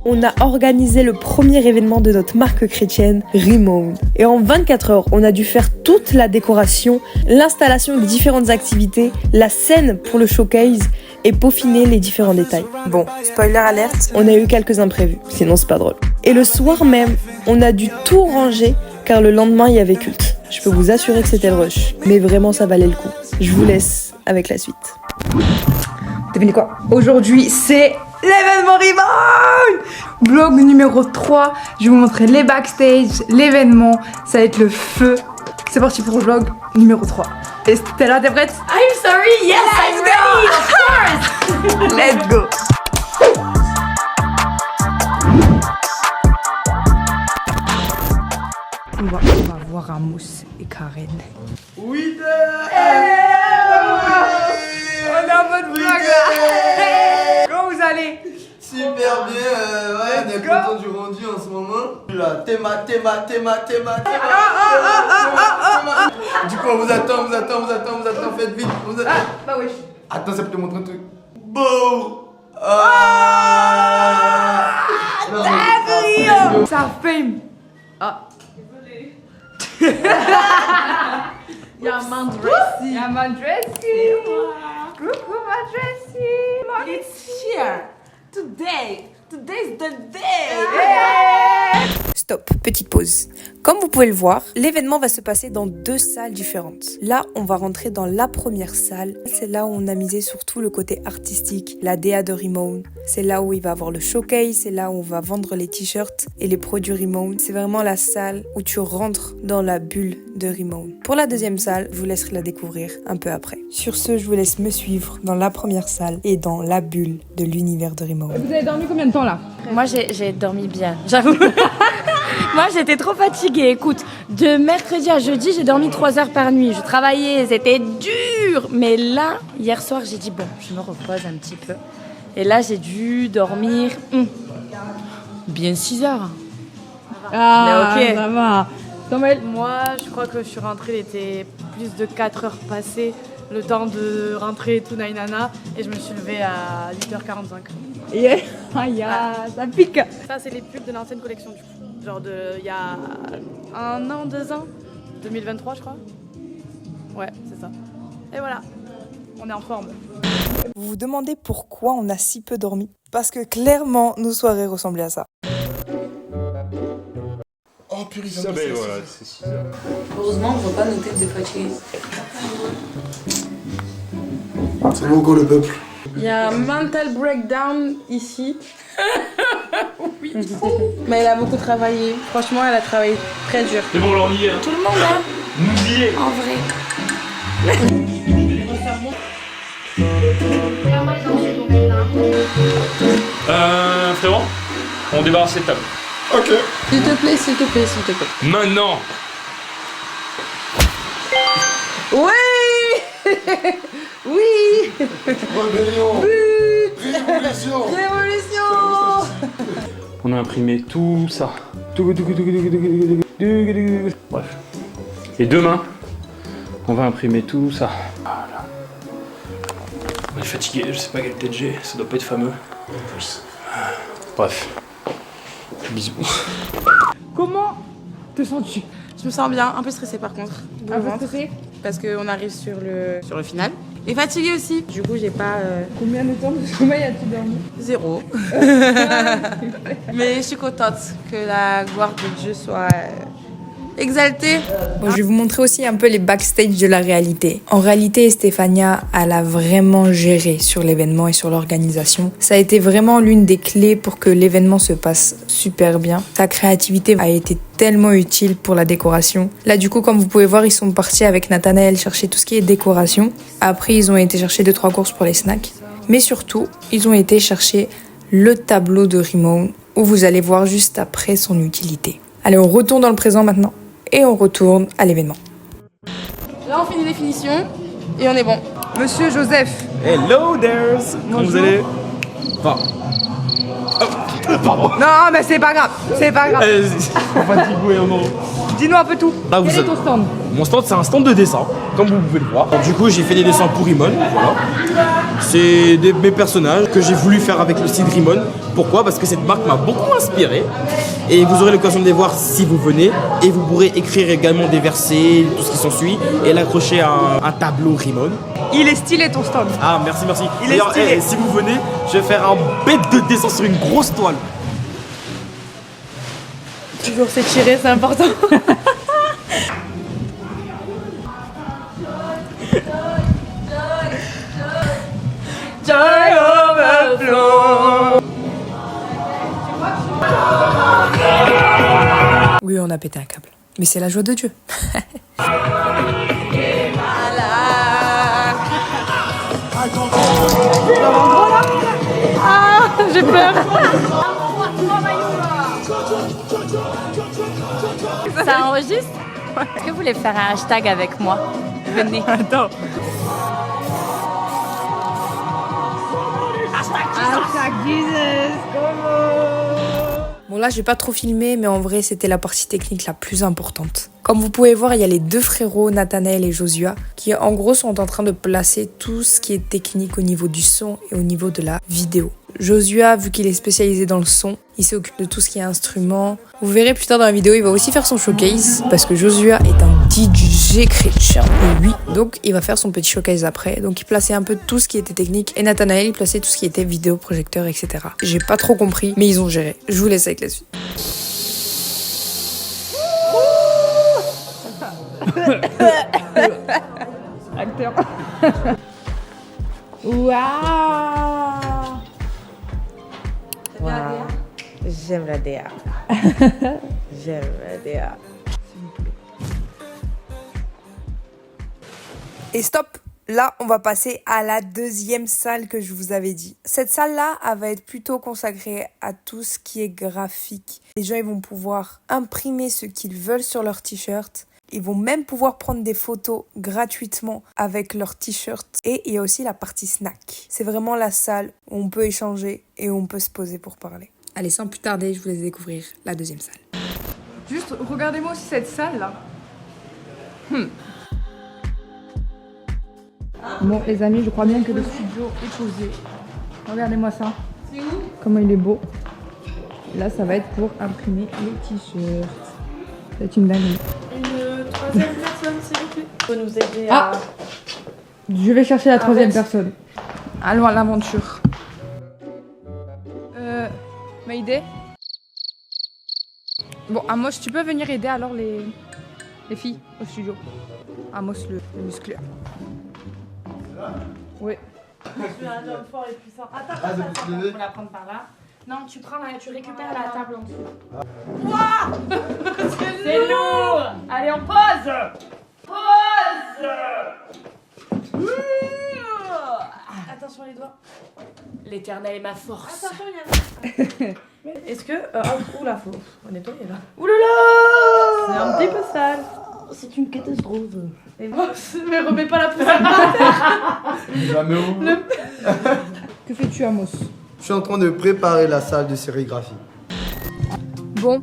on a organisé le premier événement de notre marque chrétienne, Rimound. Et en 24 heures, on a dû faire toute la décoration, l'installation des différentes activités, la scène pour le showcase et peaufiner les différents détails. Bon, spoiler alerte, on a eu quelques imprévus, sinon c'est pas drôle. Et le soir même, on a dû tout ranger car le lendemain il y avait culte. Je peux vous assurer que c'était le rush, mais vraiment ça valait le coup. Je vous laisse avec la suite. Devinez quoi? Aujourd'hui, c'est l'événement Rimound! Vlog numéro 3. Je vais vous montrer les backstage, l'événement. Ça va être le feu. C'est parti pour le vlog numéro 3. Et Stella, t'es prête? I'm sorry, yes, I'm ready, of course! Let's go! On va voir Amos et Karen. Oui, On est en mode vlog là! Comment vous allez? super bien, ouais, on est content du rendu en ce moment. Là, théma. Du coup, on vous attend, faites vite. Bah wesh. Attends, ça peut te montrer un truc. Bon! Non, Ça fame! Ah! Y'a man dressy. Y'a ma dressy! Coucou ma dressy! It's here. Today's the day. Stop, petite pause. Comme vous pouvez le voir, l'événement va se passer dans 2 salles différentes. Là, on va rentrer dans la première salle. C'est là où on a misé surtout le côté artistique, la DA de Rimound. C'est là où il va avoir le showcase, c'est là où on va vendre les t-shirts et les produits Rimound. C'est vraiment la salle où tu rentres dans la bulle de Rimound. Pour la deuxième salle, je vous laisserai la découvrir un peu après. Sur ce, je vous laisse me suivre dans la première salle et dans la bulle de l'univers de Rimound. Vous avez dormi combien de temps là? Moi, j'ai dormi bien, j'avoue. Moi, j'étais trop fatiguée. Écoute, de mercredi à jeudi, j'ai dormi 3 heures par nuit. Je travaillais, c'était dur. Mais là, hier soir, j'ai dit, bon, je me repose un petit peu. Et là, j'ai dû dormir bien 6 heures. Ah, mais ok. Ça va. Samuel? Moi, je crois que je suis rentrée, il était plus de 4 heures passées, le temps de rentrer et tout, nainana, et je me suis levée à 8h45. Yeah. Aïe, ça pique. Ça, c'est les pubs de l'ancienne collection, du coup. Genre il y a 1 an, 2 ans, 2023, je crois. Ouais, c'est ça. Et voilà, on est en forme. Vous vous demandez pourquoi on a si peu dormi? Parce que clairement, nos soirées ressemblaient à ça. Oh purée, Ça, ben voilà, c'est 6 heures. Heureusement, on ne voit pas nos têtes de fatigués. c'est bon encore le peuple. Il y a un mental breakdown ici. Oui. Mais elle a beaucoup travaillé. Franchement, elle a travaillé très dur. C'est bon, là on y est. Tout le monde, hein, Nous y est. en vrai. Frérot, on débarrasse cette table. Ok. S'il te plaît, s'il te plaît, s'il te plaît. Maintenant. Oui. Oui. Rébellion. Révolution. Révolution. On a imprimé tout ça. Bref. Et demain, on va imprimer tout ça. Voilà. On est fatigué, je sais pas quelle tête j'ai, ça doit pas être fameux. Bref. Bisous. Comment te sens-tu? Je me sens bien, un peu stressée par contre. Un peu stressée? Parce qu'on arrive sur le final. Et fatiguée aussi. Du coup, j'ai pas Combien de temps? Combien as-tu dormi? 0. Mais je suis contente que la gloire de Dieu soit exaltée. Bon, je vais vous montrer aussi un peu les backstage de la réalité. En réalité, Estefania, elle a vraiment géré sur l'événement et sur l'organisation. Ça a été vraiment l'une des clés pour que l'événement se passe super bien. Sa créativité a été tellement utile pour la décoration. Là, du coup, comme vous pouvez voir, ils sont partis avec Nathanaël chercher tout ce qui est décoration. Après, ils ont été chercher 2-3 courses pour les snacks. Mais surtout, ils ont été chercher le tableau de Rimound où vous allez voir juste après son utilité. Allez, on retourne dans le présent maintenant. Et on retourne à l'événement. Là, on finit les finitions et on est bon. Monsieur Joseph. Hello there. Comment vous allez? Enfin... Pardon. Non, mais c'est pas grave, c'est pas grave. Dis-nous un peu tout. Là, Quel est ton stand? Mon stand, c'est un stand de dessin, comme vous pouvez le voir. Donc, du coup, j'ai fait des dessins pour Rimon, voilà. C'est mes personnages que j'ai voulu faire avec le style Rimon. Pourquoi? Parce que cette marque m'a beaucoup inspiré. Et vous aurez l'occasion de les voir si vous venez. Et vous pourrez écrire également des versets, tout ce qui s'ensuit, et l'accrocher à un tableau Rimon. Il est stylé ton stand. Ah, merci, merci. Il est D'ailleurs, stylé. si vous venez, je vais faire un bête de dessin sur une grosse toile. Toujours s'étirer, c'est important. Oui, on a pété un câble. Mais c'est la joie de Dieu. J'ai peur. Ça enregistre? Est-ce que vous voulez faire un hashtag avec moi? Venez. Attends. Bon là, j'ai pas trop filmé, mais en vrai, c'était la partie technique la plus importante. Comme vous pouvez voir, il y a les deux frérots, Nathanaël et Josua, qui en gros sont en train de placer tout ce qui est technique au niveau du son et au niveau de la vidéo. Josua, vu qu'il est spécialisé dans le son, il s'occupe de tout ce qui est instrument. Vous verrez plus tard dans la vidéo, il va aussi faire son showcase, parce que Josua est un DJ chrétien. Et oui, donc il va faire son petit showcase après. Donc il plaçait un peu tout ce qui était technique, et Nathanaël, il plaçait tout ce qui était vidéo, projecteur, etc. J'ai pas trop compris, mais ils ont géré. Je vous laisse avec la suite. Acteur. Waouh. J'aime la DA. J'aime la DA. Et stop! Là, on va passer à la deuxième salle que je vous avais dit. Cette salle-là, elle va être plutôt consacrée à tout ce qui est graphique. Les gens, ils vont pouvoir imprimer ce qu'ils veulent sur leur t-shirt. Ils vont même pouvoir prendre des photos gratuitement avec leur t-shirt. Et il y a aussi la partie snack. C'est vraiment la salle où on peut échanger et où on peut se poser pour parler. Allez, sans plus tarder, je vous laisse découvrir la deuxième salle. Juste, regardez-moi aussi cette salle là. Bon, les amis, je crois bien que le studio est posé. Regardez-moi ça. C'est où? Comment il est beau. Là, ça va être pour imprimer les t-shirts. C'est une dinguerie. Une troisième personne, s'il vous plaît. Faut nous aider Ah. à... Je vais chercher la troisième Arrête. personne. Allons à l'aventure. Maïdé? Bon, Amos, tu peux venir aider alors les filles au studio. Amos, le muscleur. Oui. Je suis un homme fort et puissant. Attends, Ah, de se lever. on va la prendre par là. Non, tu prends la, tu récupères la table en dessous. C'est lourd. Allez, on pose. Pose. Attention les doigts. L'éternel est ma force. Attention, il y a... Est-ce que... oula, faut nettoyer là. Oulala. C'est un petit peu sale. C'est une catastrophe. Et moi, mais remets pas la poussière par terre. Jamais où. Que fais-tu, Amos? Je suis en train de préparer la salle de sérigraphie. Bon,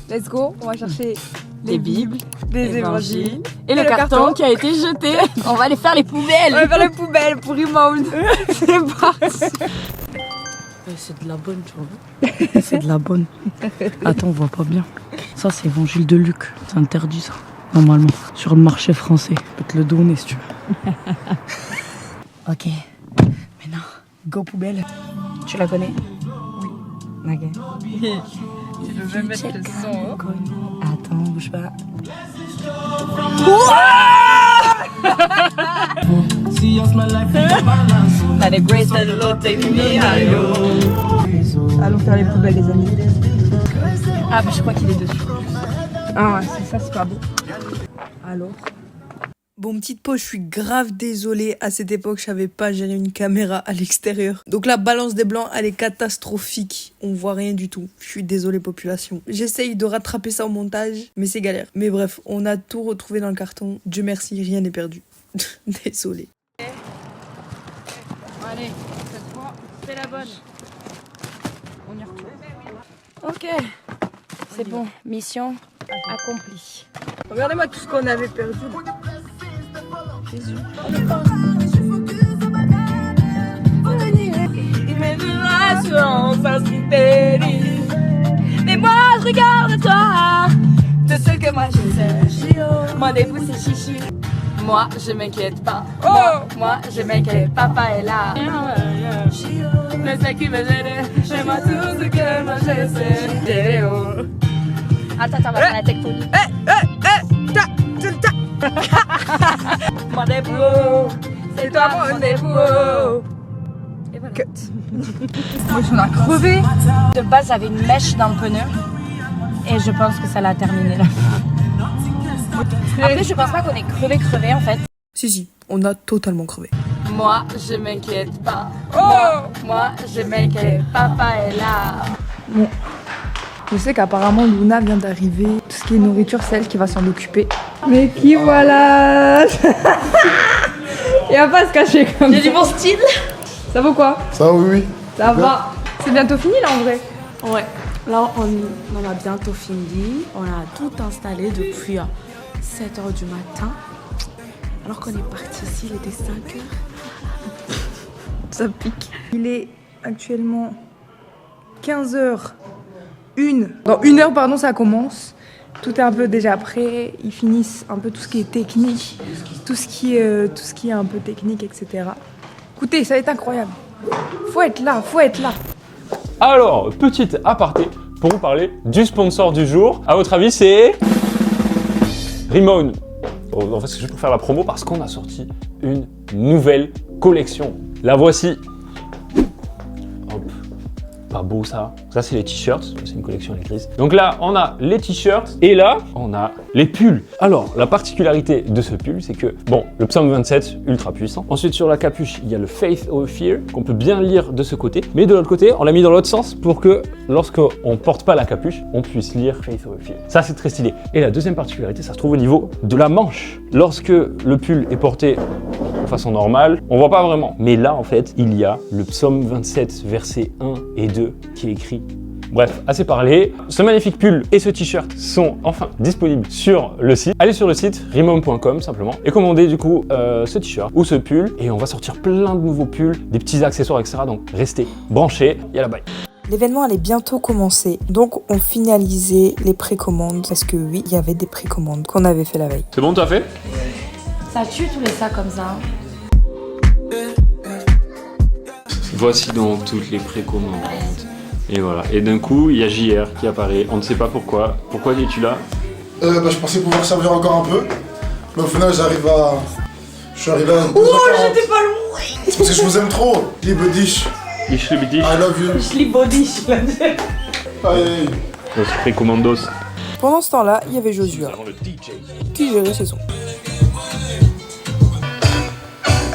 let's go. On va chercher les Bibles, des évangiles. Et le carton qui a été jeté. On va aller faire les poubelles. On va faire les poubelles pour Imoun. C'est parti. C'est de la bonne, tu vois. C'est de la bonne. Attends, on voit pas bien. Ça, c'est évangile de Luc. C'est interdit, ça. Normalement. Sur le marché français. Je peux te le donner si tu veux. Ok. Maintenant, go poubelle. Tu la connais? Oui. Ok. Tu devais mettre le son. Attends, bouge pas. Allons faire les poubelles, les amis. Ah, bah je crois qu'il est dessus. Ah ouais, c'est ça, c'est pas beau. Alors. Bon, petite pause, je suis grave désolée. À cette époque, je savais pas gérer une caméra à l'extérieur. Donc la balance des blancs, elle est catastrophique. On voit rien du tout. Je suis désolée, population. J'essaye de rattraper ça au montage, mais c'est galère. Mais bref, on a tout retrouvé dans le carton. Dieu merci, rien n'est perdu. Désolée. Allez, cette fois, C'est la bonne. On y retourne. Ok. C'est bon. Mission accomplie. Regardez-moi tout ce qu'on avait perdu. Mes vibrations s'insintérisent. Mais moi je regarde toi. De ce que moi je sais. Mon début c'est chichi. Moi je m'inquiète pas. Moi je m'inquiète. Papa est là. Le seul qui me gêne. Fais-moi tout ce que moi je sais. Attends, on va faire la tectonique. Mon début. C'est toi mon début. Et voilà. Moi, on a crevé. De base, j'avais une mèche dans le pneu. Et je pense que ça l'a terminé là. Après, je pense pas qu'on est crevé en fait. Si, on a totalement crevé. Moi, je m'inquiète pas. Moi, je m'inquiète. Papa est là. Bon. Je sais qu'apparemment Luna vient d'arriver. Tout ce qui est nourriture, c'est elle qui va s'en occuper. Mais qui voilà. Il va pas se cacher comme ça. J'ai du bon style. Ça vaut quoi? Ça, oui. Ça va. C'est bientôt fini là en vrai. Ouais, là on a bientôt fini. On a tout installé depuis 7h du matin. Alors qu'on est parti ici, il était 5h. Ça pique. Il est actuellement 15h01. Dans 1h, pardon, ça commence. Tout est un peu déjà prêt. Ils finissent un peu tout ce qui est technique, tout ce qui est un peu technique, etc. Écoutez, ça va être incroyable. Faut être là, faut être là. Alors, petite aparté pour vous parler du sponsor du jour. À votre avis, c'est Rimone. Bon, en fait, c'est juste pour faire la promo parce qu'on a sorti une nouvelle collection. La voici. Hop. Pas beau ça. Ça, c'est les t-shirts. C'est une collection elle est grise. Donc là, on a les t-shirts et là, on a les pulls. Alors, la particularité de ce pull, c'est que, bon, le psaume 27, ultra puissant. Ensuite, sur la capuche, il y a le Faith or Fear, qu'on peut bien lire de ce côté. Mais de l'autre côté, on l'a mis dans l'autre sens pour que, lorsqu'on porte pas la capuche, on puisse lire Faith or Fear. Ça, c'est très stylé. Et la deuxième particularité, ça se trouve au niveau de la manche. Lorsque le pull est porté de façon normale, on voit pas vraiment. Mais là, en fait, il y a le psaume 27, versets 1 et 2 qui est écrit. Bref, assez parlé. Ce magnifique pull et ce t-shirt sont enfin disponibles sur le site. Allez sur le site rimone.com simplement et commandez du coup ce t-shirt ou ce pull et on va sortir plein de nouveaux pulls, des petits accessoires, etc. Donc restez branchés. Yalla bye. L'événement allait bientôt commencer, donc on finalisait les précommandes parce que oui, il y avait des précommandes qu'on avait fait la veille. C'est bon, t'as fait? Ça tue tous les sacs comme ça. Voici donc toutes les précommandes. Et voilà. Et d'un coup, il y a JR qui apparaît. On ne sait pas pourquoi. Pourquoi es-tu là? Je pensais pouvoir servir encore un peu. Mais au final, je suis arrivé à 2h40. Oh, j'étais pas loin. C'est parce que je vous aime trop. Liebe dich. Ich liebe dich. I love you. Je lis body. Allez. Los précommandos. Pendant ce temps-là, il y avait Joshua qui gérait ses sons. Je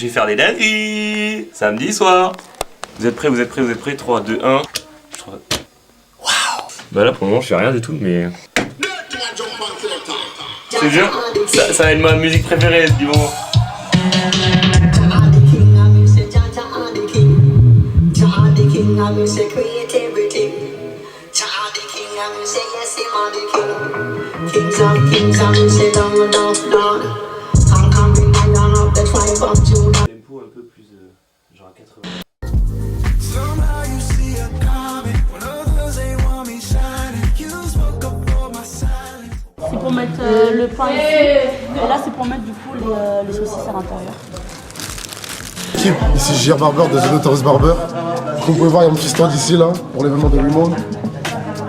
vais faire des dingueries samedi soir. Vous êtes prêts, vous êtes prêts, vous êtes prêts? 3, 2, 1. Waouh. Bah là pour le moment je fais rien du tout mais... Je te jure, ça va être ma musique préférée du moment. Tempo un peu plus genre à 80. C'est pour mettre le pain ici. Et là, c'est pour mettre du coup les saucisses à l'intérieur. Ici JR Barber de The Notorious Barber. Comme vous pouvez voir, il y a mon petit stand ici là pour l'événement de Rimone.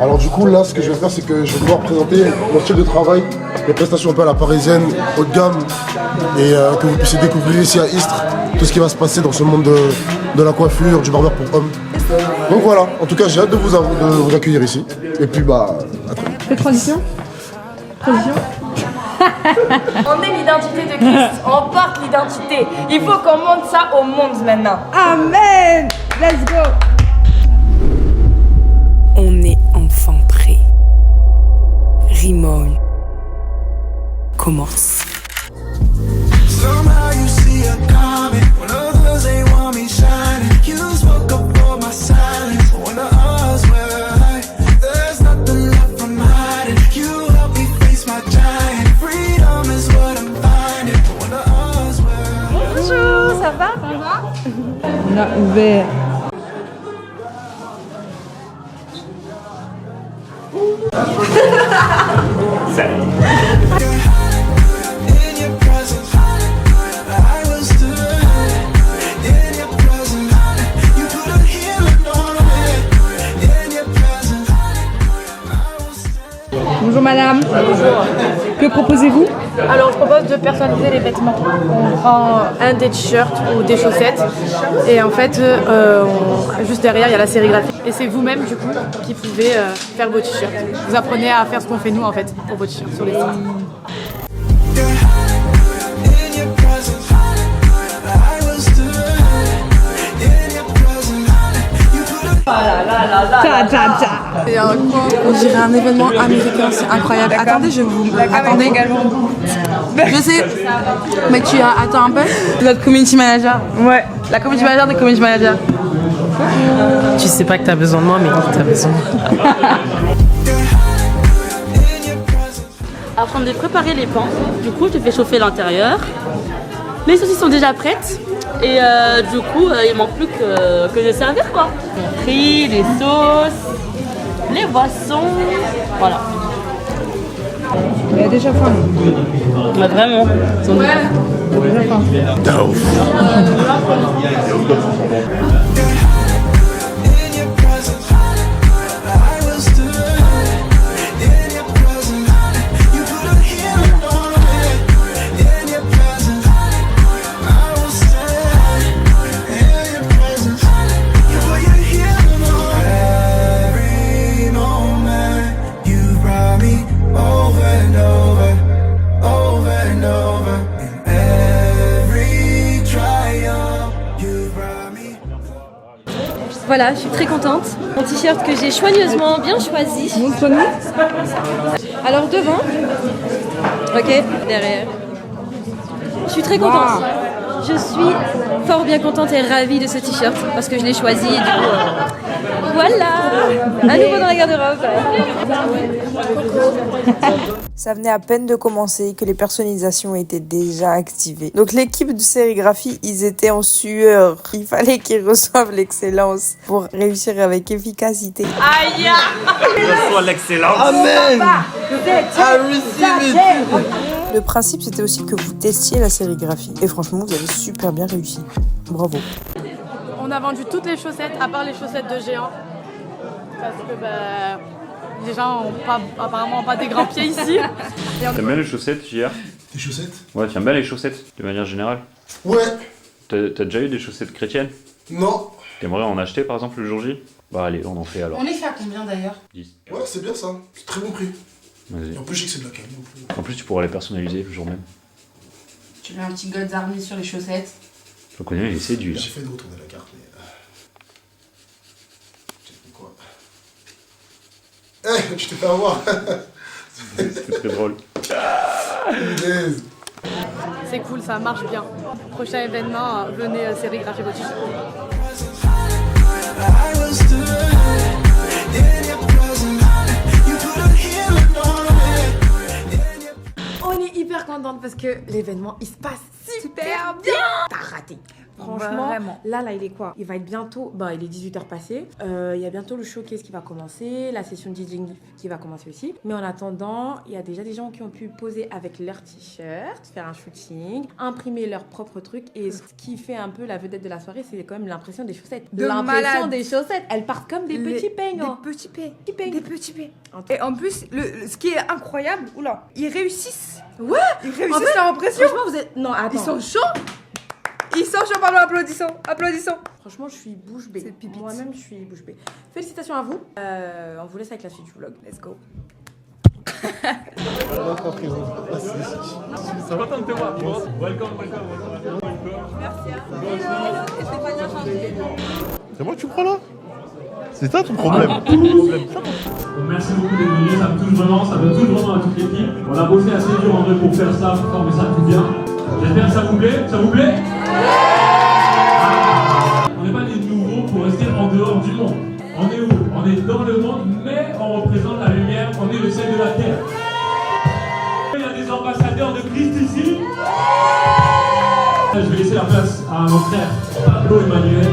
Alors du coup là, ce que je vais faire, c'est que je vais pouvoir présenter mon style de travail, les prestations un peu à la parisienne, haut de gamme, et que vous puissiez découvrir ici à Istres tout ce qui va se passer dans ce monde de la coiffure, du barber pour hommes. Donc voilà, en tout cas j'ai hâte de vous accueillir ici. Et puis bah, à très vite. Fais transition. Transition. On est l'identité de Christ, on porte l'identité. Il faut qu'on montre ça au monde maintenant. Amen. Let's go. On est enfin prêt. Rimon commence. Somehow you see it coming when others they want me shining. You spoke up for my silence when the odds were high. There's nothing left from hiding. You help me face my giant. Freedom is what I'm finding when the odds were. Bonjour, ça va? On a ouvert. In your presence, I was stood in your presence. You put a healing on me. In your presence, I was Bonjour madame. Bonjour. Que proposez-vous? Alors, je propose de personnaliser les vêtements. On prend un des t-shirts ou des chaussettes. Et en fait, juste derrière, il y a la sérigraphie. Et c'est vous-même, du coup, qui pouvez faire vos t-shirts. Vous apprenez à faire ce qu'on fait nous, en fait, pour vos t-shirts sur les sites. in your presence. I was stood in your presence. You put a C'est on dirait un événement américain, c'est incroyable. Attendez, je vous. Attendez également. Je sais, mais tu as. Attends un peu. Notre community manager. Ouais. La community manager des community managers. Tu sais pas que t'as besoin de moi, mais t'as besoin. En train de préparer les pans. Du coup, je fais chauffer l'intérieur. Les saucisses sont déjà prêtes. Et du coup, il manque plus que de servir quoi. Les frites, les sauces, les boissons. Voilà. Il a déjà faim. Mais vraiment. Ils sont in your presence. I was stood in your presence. You put a healing on me. In your presence, I was stood in your presence. You put your healing on every moment. You brought me over and over, over and over. In every triumph, you brought me. Voilà, je suis très contente. Mon t-shirt que j'ai soigneusement bien choisi. Alors devant, ok, derrière. Je suis très contente. Je suis fort bien contente et ravie de ce t-shirt parce que je l'ai choisi et du coup, voilà, à nouveau dans la garde-robe. Ça venait à peine de commencer que les personnalisations étaient déjà activées. Donc l'équipe de sérigraphie, ils étaient en sueur. Il fallait qu'ils reçoivent l'excellence pour réussir avec efficacité. Aïe! Je reçois l'excellence. Amen. I receive it. Le principe, c'était aussi que vous testiez la sérigraphie. Et franchement, vous avez super bien réussi. Bravo. On a vendu toutes les chaussettes, à part les chaussettes de géant. Parce que les gens ont pas, apparemment pas des grands pieds ici. T'aimes bien les chaussettes, JR? Tes chaussettes? Ouais, tu aimes bien les chaussettes, de manière générale? Ouais. T'as déjà eu des chaussettes chrétiennes? Non. T'aimerais en acheter, par exemple, le jour J? Bah allez, on en fait alors. On les fait à combien d'ailleurs? 10. Ouais, c'est bien ça. C'est très bon prix. Vas-y. Et en plus, je sais que c'est de la qualité. En plus, tu pourras les personnaliser le jour même. Tu mets un petit God's Army sur les chaussettes. Je le connais, il est séduit là. J'ai fait de retourner la carte, mais. Quoi? Eh, je t'ai fait avoir. C'était très drôle. C'est cool, ça marche bien. Prochain événement, venez sérigraphier vos t-shirts. I was stood in your presence. You put a healing on me. On est hyper contente parce que l'événement il se passe super bien. T'as raté. Franchement, Vraiment. là, il est quoi? Il va être bientôt, il est 18h passé. Il y a bientôt le showcase qui va commencer, la session DJing qui va commencer aussi. Mais en attendant, il y a déjà des gens qui ont pu poser avec leur t-shirt, faire un shooting, imprimer leur propre truc. Et ce qui fait un peu la vedette de la soirée, c'est quand même l'impression des chaussettes. De L'impression malade. des chaussettes. Elles partent comme des petits peignes. Des petits pains. Des petits pains. Et en plus, ce qui est incroyable, oula, ils réussissent. Ouais. Ils réussissent leur impression. Franchement, vous êtes. Non, attends. Ils sont chauds. Ils sont chauds, pardon, applaudissons. Applaudissons. Franchement, je suis bouche bée. C'est pipite. Moi-même, je suis bouche bée. Félicitations à vous. On vous laisse avec la suite du vlog. Let's go. Ça va content de te voir. Welcome. C'est moi que tu prends là? C'est ça ton problème? Merci beaucoup d'être venus, ça me touche vraiment, ça me touche vraiment à toute l'équipe. On a bossé assez dur en vrai pour faire ça, pour former ça tout bien. J'espère que ça vous plaît. Ça vous plaît? On n'est pas des nouveaux pour rester en dehors du monde. On est où? On est dans le monde, mais on représente la lumière, on est le ciel de la terre. Il y a des ambassadeurs de Christ ici. Je vais laisser la place à mon frère Pablo Emmanuel.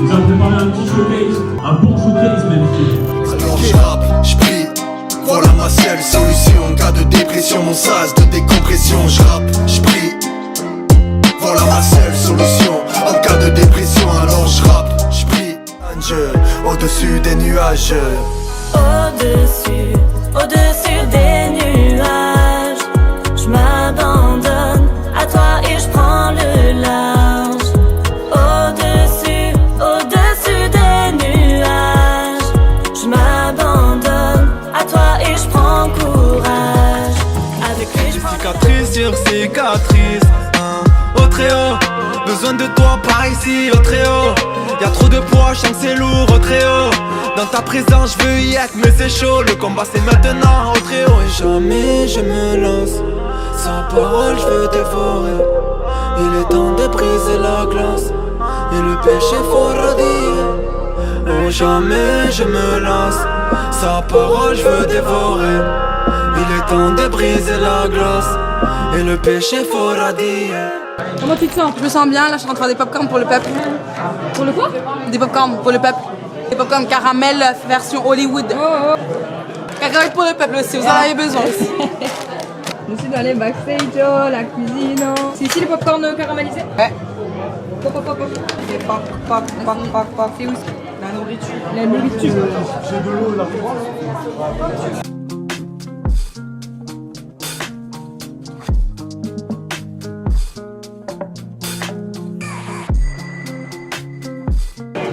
Nous avons préparé un petit showcase, un bon showcase même. Alors je rappe, je prie, voilà ma seule solution. En cas de dépression, mon sas de décompression. Je rappe, je prie, voilà ma seule solution. En cas de dépression, alors je rappe, je prie. Au-dessus des nuages. Au-dessus des nuages, je m'abandonne à toi et je prends le large. Au-dessus des nuages, je m'abandonne à toi et je prends courage. Avec lui je prends Cicatrice sur cicatrice, au très haut. Besoin de toi par ici, au très haut. Y'a trop de poids, je sens que c'est lourd, au très haut. Dans ta présence, je veux y être, mais c'est chaud. Le combat c'est maintenant, au très haut. Et jamais je me lance, sans parole je veux dévorer. Il est temps de briser la glace, et le péché faut redire. Oh jamais je me lance, sans parole je veux dévorer. Il est temps de briser la glace, et le péché faut radiller. Comment tu te sens? Je me sens bien, là je suis en train de faire des popcorn pour le peuple. Pour le quoi? Des popcorn pour le peuple. Des popcorn caramel version Hollywood. Cacahuètes pour le peuple aussi, vous en avez besoin aussi. Je suis dans les backstage, la cuisine. C'est ici les popcorn caramélisés? Ouais. Pop. C'est où? La nourriture. La nourriture. J'ai de l'eau là.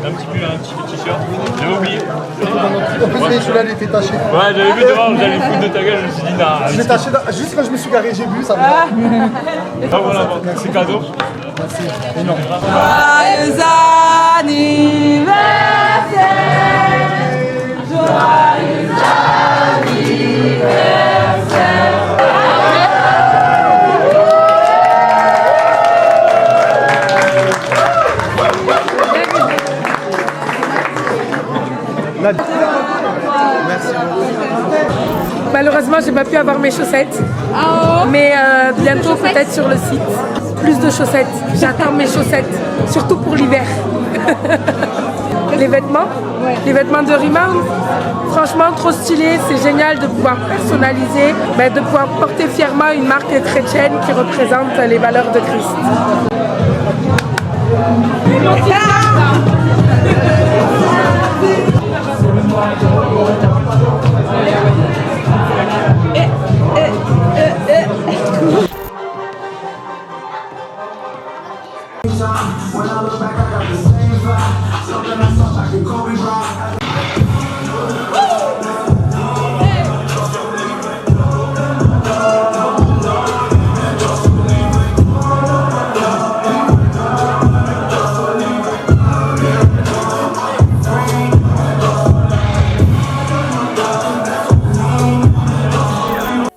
Un petit pull, un petit t-shirt. J'avais oublié. En plus, celui-là, il était taché. Ouais, j'avais vu devant, j'allais foutre de ta gueule, je me suis dit, nah. Je l'ai taché juste quand je me suis garé, j'ai vu, ça me va. Ah voilà, c'est cadeau. Merci, énorme. Joyeux anniversaire, joyeux anniversaire. Merci beaucoup. Malheureusement, j'ai pas pu avoir mes chaussettes. Mais bientôt, peut-être sur le site. Plus de chaussettes. J'attends mes chaussettes. Surtout pour l'hiver. Les vêtements de Rebound, franchement, trop stylé. C'est génial de pouvoir personnaliser, de pouvoir porter fièrement une marque chrétienne qui représente les valeurs de Christ.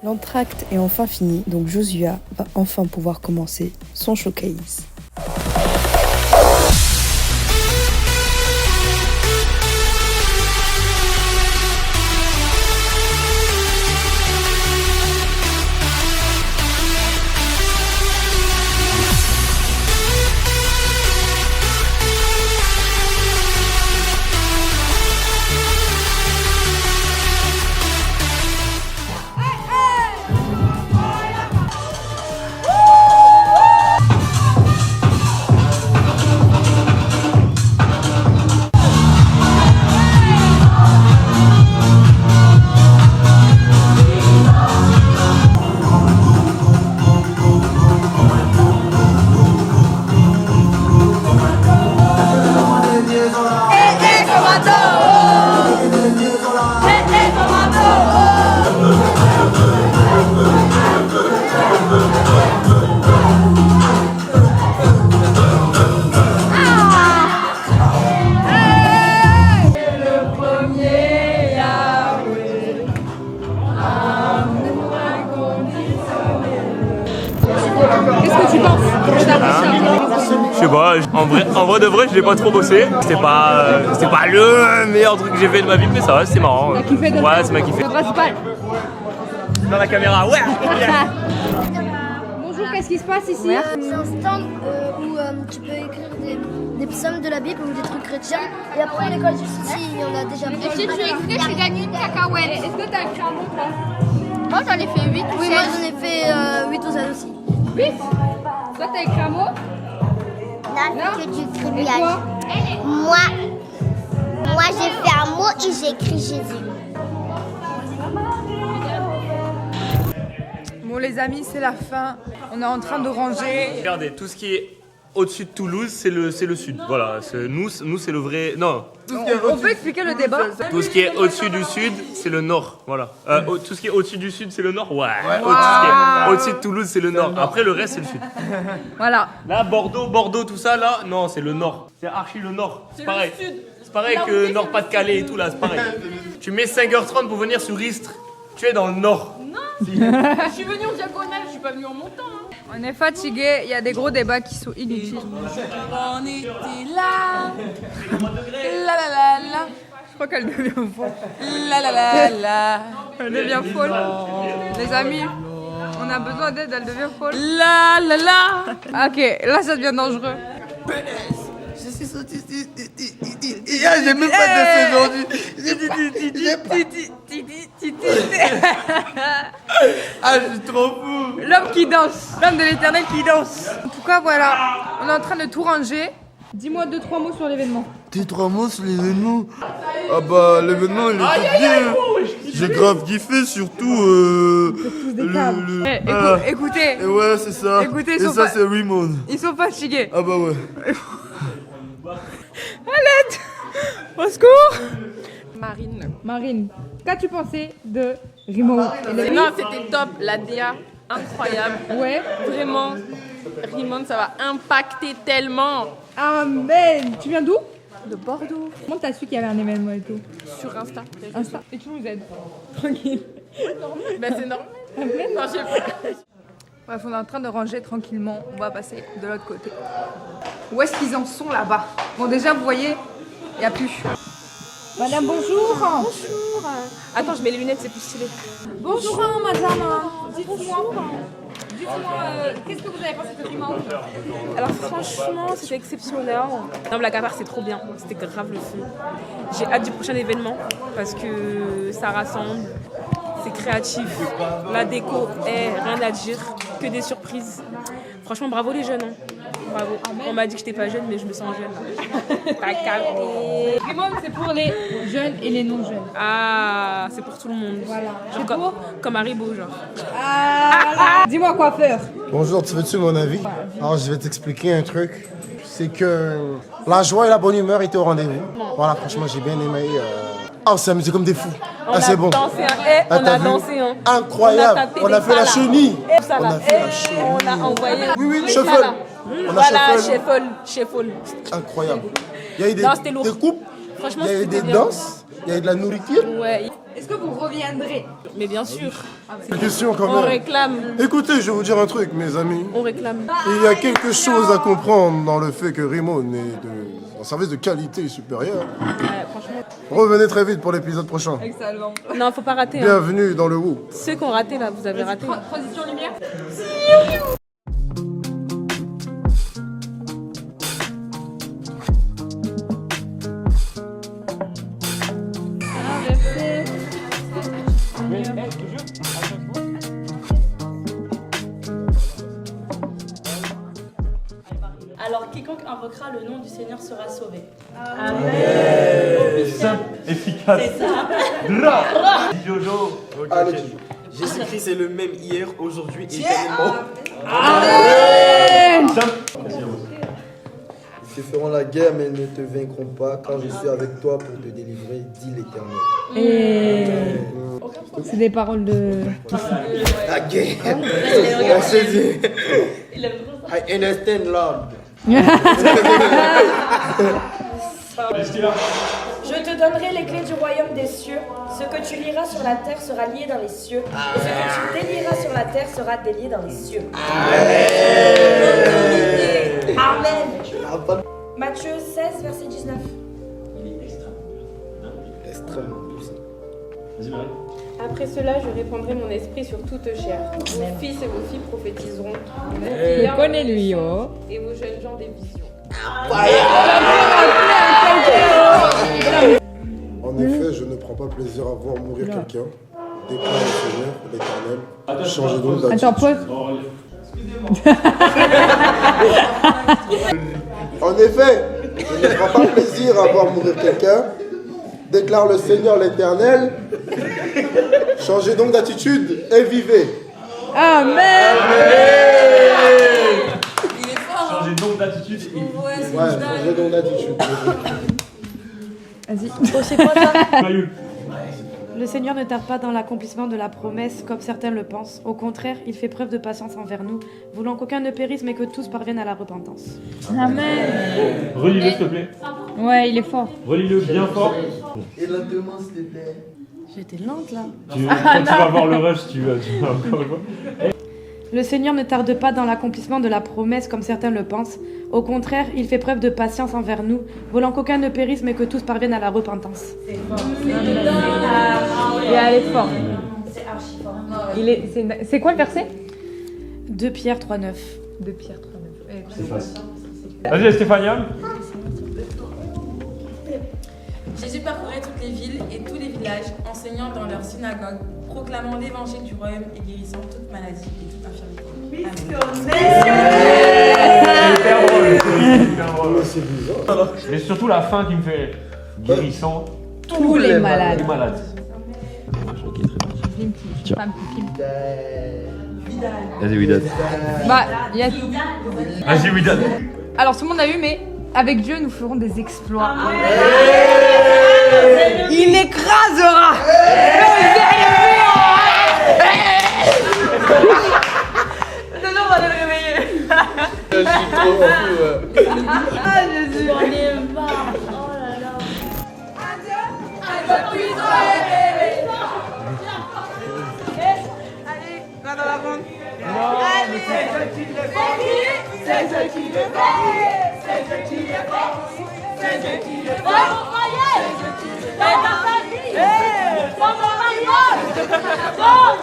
L'entracte est enfin fini, donc Josua va enfin pouvoir commencer son showcase. Je sais pas, en vrai de vrai, je l'ai pas trop bossé. C'était pas le meilleur truc que j'ai fait de ma vie, mais ça va, c'était marrant. T'as kiffé de Ouais, c'est m'a kiffé. Le principal. Dans la caméra, ouais. Bonjour, qu'est-ce qui se passe ici? C'est un stand où tu peux écrire des psaumes de la Bible ou des trucs chrétiens. Et après, à l'école du City, il y en a déjà plein. Et si tu écris, tu gagnes une cacahuète. Est-ce que t'as écrit un bon plan? Moi, j'en ai fait 8 ou 16. Oui, moi, j'en ai fait 8 ou 16 aussi. 8? Toi, t'as écrit un mot? Non, que du tribunal. Moi, j'ai fait un mot et j'ai écrit Jésus. Bon, les amis, c'est la fin. On est en train de ranger. Regardez, tout ce qui est au-dessus de Toulouse, c'est le sud. Voilà, nous c'est le vrai. Non. On peut expliquer le débat? Tout ce qui est au-dessus du sud, c'est le nord. Voilà. Tout ce qui est au-dessus du sud, c'est le nord. Ouais. Tout ce qui est au-dessus de Toulouse, c'est le nord. Après, le reste, c'est le sud. Voilà. Là, Bordeaux, tout ça, là, non, c'est le nord. C'est archi le nord. C'est pareil. C'est pareil que Nord-Pas-de-Calais et tout, là, c'est pareil. Tu mets 5h30 pour venir sur Istres, tu es dans le nord. Non. Je suis venue en diagonale, je suis pas venue en montant. On est fatigué, il y a des gros débats qui sont inutiles. On était là. La la la la. Je crois qu'elle devient folle. La la la la. Elle devient folle. Les amis, on a besoin d'aide, elle devient folle. La la la. Ok, là ça devient dangereux. Je suis sorti. J'ai même pas dansé aujourd'hui. Ah, je suis trop fou. L'homme qui danse, l'homme de l'éternel qui danse. En tout cas, voilà, on est en train de tout ranger. Dis-moi 2-3 mots sur l'événement. 2-3 mots sur l'événement. Ah bah, l'événement, il était bien. J'ai grave kiffé, surtout Écoutez. Et ouais, c'est ça. Écoutez, et ça, c'est Raymond. Ils sont fatigués. Ah bah ouais. À l'aide! Au secours! Marine, qu'as-tu pensé de Rimo? Non, c'était top, la DA, incroyable. Ouais. Vraiment, Rimon, ça va impacter tellement. Amen! Tu viens d'où? De Bordeaux. Comment t'as su qu'il y avait un événement et tout? Sur Insta. Et tu nous aides? Tranquille. Ben c'est normal. Non, je sais pas. Bref, on est en train de ranger tranquillement. On va passer de l'autre côté. Où est-ce qu'ils en sont là-bas? Bon, déjà, vous voyez, il n'y a plus. Madame, bonjour. Bonjour. Attends, je mets les lunettes, c'est plus stylé. Bonjour, madame. Dites-moi, qu'est-ce que vous avez pensé de Rimo? Alors franchement, c'était exceptionnel. Non, blague à part, c'est trop bien. C'était grave le feu. J'ai hâte du prochain événement parce que ça rassemble. C'est créatif. La déco est rien à dire. Que des surprises. Franchement, bravo les jeunes. Hein. Bravo. On m'a dit que j'étais pas jeune, mais je me sens jeune. T'as capté. Rimo, c'est pour les jeunes et les non-jeunes. Ah, c'est pour tout le monde. Voilà. Comme Haribo, genre. Ah, dis-moi quoi faire. Bonjour, tu veux-tu mon avis? Alors, je vais t'expliquer un truc. C'est que la joie et la bonne humeur étaient au rendez-vous. Voilà, franchement, j'ai bien aimé. On s'est amusé comme des fous. On c'est bon. Dansé, Ah, on t'as a vu? dansé. Hein. Incroyable. On a fait la chenille. On a fait la chenille. On a envoyé. Oui, ça, shuffle. là. On a Voilà, shuffle. shuffle. Incroyable. Il y a eu des coupes, Franchement, il y a eu c'était des bien. danses, il y a eu de la nourriture. Ouais. Est-ce que vous reviendrez? Mais bien sûr. Une question quand même. On réclame. Écoutez, je vais vous dire un truc, mes amis. On réclame. Il y a quelque chose à comprendre dans le fait que Rimo est un service de qualité supérieure. Franchement. Revenez très vite pour l'épisode prochain. Excellent. Non, faut pas rater. Hein. Bienvenue dans le Whoop. Ceux qui ont raté là, vous avez raté. Transition lumière. Alors quiconque invoquera le nom du Seigneur sera sauvé. Amen. Simple, efficace. C'est ça. Jojo. Allez, Jésus-Christ est le même hier, aujourd'hui et éternellement. Amen. Ils te feront la guerre, mais ils ne te vaincront pas, car je suis avec toi pour te délivrer, dit l'Éternel. Et c'est des paroles de... La guerre. On s'est dit. I understand, Lord. Je te donnerai les clés du royaume des cieux. Ce que tu liras sur la terre sera lié dans les cieux. Et ce que tu délieras sur la terre sera délié dans les cieux. Amen. Matthieu 16, verset 19. Extrême. Vas-y, Marie. Après cela, je répandrai mon esprit sur toute chair. Vos fils et vos filles prophétiseront. Je connais lui, oh. Et vos jeunes gens des visions. En effet, je ne prends pas plaisir à voir mourir quelqu'un. Déclare le Seigneur, l'Éternel. Changez donc d'attitude. Attends, pause. En effet, je ne prends pas plaisir à voir mourir quelqu'un. Déclare le Seigneur, l'Éternel. Changez donc d'attitude et vivez. Amen. Il est fort. Changez donc d'attitude. Ouais, c'est Ouais, changez donc d'attitude. Vas-y. Oh, c'est quoi ça? Maïul. Le Seigneur ne tarde pas dans l'accomplissement de la promesse, comme certains le pensent. Au contraire, il fait preuve de patience envers nous, voulant qu'aucun ne périsse, mais que tous parviennent à la repentance. Amen. Relis-le, s'il te plaît. Ouais, il est fort. Relis-le bien fort. Et lentement, s'il te plaît. J'étais lente là. Quand tu vas voir le rush, tu vas encore le voir. Le Seigneur ne tarde pas dans l'accomplissement de la promesse, comme certains le pensent. Au contraire, il fait preuve de patience envers nous, voulant qu'aucun ne périsse, mais que tous parviennent à la repentance. Et elle est fort. C'est archi fort. C'est quoi le verset? 2 Pierre 3,9. 2 Pierre 3,9. C'est facile. Vas-y, Stéphania. Jésus parcourait toutes les villes et tous les villages, enseignant dans leurs synagogues, proclamant l'évangile du royaume et guérissant toute maladie et toute infirmité. C'est hyper drôle. C'est hyper drôle. C'est bizarre. Et surtout la fin qui me fait guérissant Tous les malades. les malades. Vas-y, Widad. Bah, il y a... Vas-y, Widad. Alors tout le monde a eu, mais avec Dieu, nous ferons des exploits. Il écrasera. Non, on va le réveiller. Je suis trop fou. Ah, Jésus. On est marre. Oh là là. Allez, va dans la bande. Allez, c'est Dieu qui le fait. C'est Dieu qui le fait. C'est Dieu qui le fait. C'est Dieu qui le fait. C'est Dieu qui le fait. Dans ma vie. Dans mon mariage. Dans mon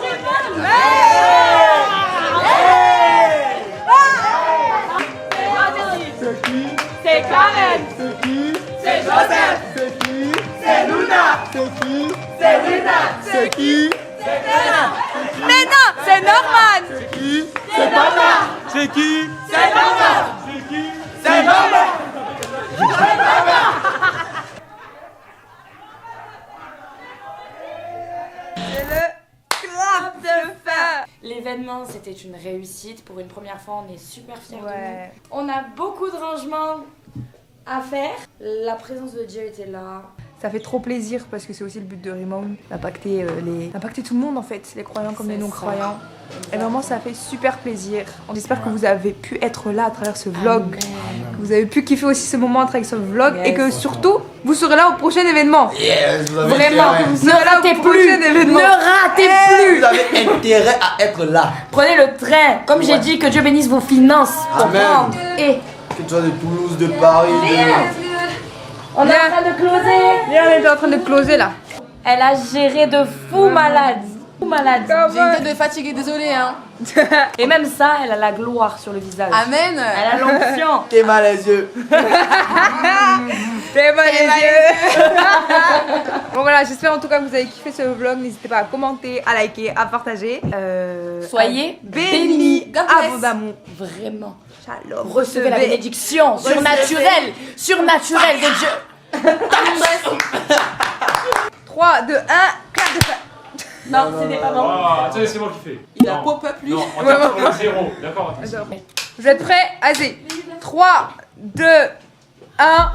C'est qui? C'est Karen. C'est qui? C'est Joseph. C'est qui? C'est Luna. C'est qui? C'est Luna. C'est qui? C'est Lena. Mais non, c'est Norman. C'est qui? C'est Mama. C'est qui? C'est Mama. C'est qui? C'est Mama. C'est Mama. C'est le clap de fin. L'événement, c'était une réussite. Pour une première fois, on est super fiers de Ouais. nous. On a beaucoup de rangements à faire. La présence de Dieu était là. Ça fait trop plaisir parce que c'est aussi le but de Rimon, d'impacter tout le monde en fait, les croyants comme les non-croyants. Et vraiment ça fait super plaisir. On espère que vous avez pu être là à travers ce vlog, que vous avez pu kiffer aussi ce moment à travers ce vlog et que surtout vous serez là au prochain événement. Yes, vous avez Vraiment, intérêt. que vous serez là au prochain événement. Ne ratez plus. Vous avez intérêt à être là. Prenez le train. Comme j'ai dit, que Dieu bénisse vos finances. Amen. Et Que tu sois de Toulouse, de Paris, de... on est en train de closer. Viens, on est en train de closer là. Elle a géré de fous malades. Fous malades. J'ai une tête de fatiguée, désolée hein. Et même ça, elle a la gloire sur le visage. Amen. Elle a l'onction. T'es mal les yeux. T'es mal les yeux. Bon voilà, j'espère en tout cas que vous avez kiffé ce vlog. N'hésitez pas à commenter, à liker, à partager. Soyez bénis God bless. abondamment. Vraiment. Shalom. Recevez la bénédiction surnaturelle de Dieu. 3, 2, 1, clap de fin. Non, c'était pas bon. Ah, attendez, c'est moi qui fais. Il a pop-up lui. Non, on tape 0. D'accord. Vous êtes prêts? Allez. 3, 2, 1.